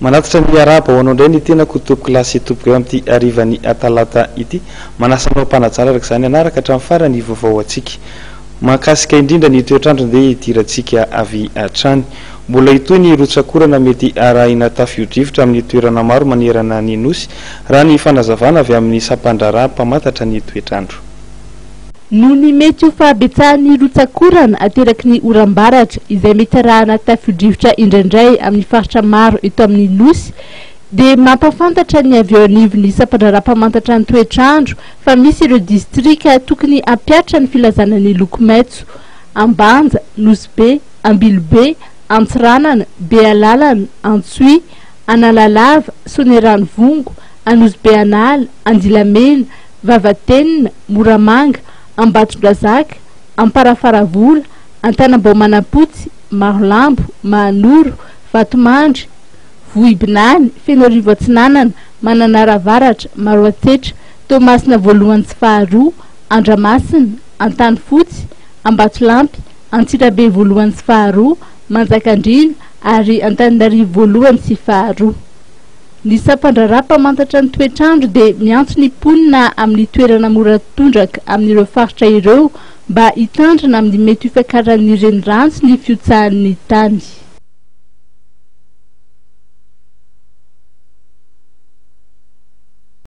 manatitra ny araba ho anao indray ny tena kotoboky lasy toboka eo amin'ity arivany atalata ity manasa manao mpanajala araka izany anaraka hatramin'ny farany vaovao antsika mahakasika indrindra ny toetrandro dia hidirantsika avy hatrany mbola itony rotsakorana mety arahina tafio-drivotra amin'ny toerana maro manerana ny nosy raha ny fanazavana avy amin'ny sampandrara mpamantatra ny toetrandro no ny mety ho fahabetsahan'ny rotsakorana ateraky ny oram-baratra izay mety arahana tafio-drivotra indraindray amin'ny faritra maro eto amin'ny nosy dia mampafantatra ny avy eo anivon'ny sampandrara-mpamantatra ny toetrandro fa misy ireo distrika tokony ampiatra ny filazana ny loko maitso Ambanja, Nosy-be, Ambilobe, Antsiranana, Bealalana, Antsoy, Analalava, Soanieranivongo, Anosy-be-Anala, Andilamena, Vavatenina, Moramanga, Ambatondrazaka, Amparafaravola, Antanambao-Manapotsy, Marolambo, Mahanoro, Vatomandry, Vohibinany, Fenorivo Atsinanana, Mananaravaratra, Maroantsetra, Tomasina voalohany sy faharoa, Andramasina, Antanifotsy, Ambatolampy, Antsirabe voalohany sy faharoa, Manjakandrina ary Antananarivo voalohany sy faharoa. Ny sampandrara-mpamantatra ny toetrandro dia miantso ny mponina amin'ny toerana mora tondraka amin'ireo faritra ireo mba hitandrina amin'ny mety ho fiakaran'ny renirano sy ny fiotsahan'ny tany.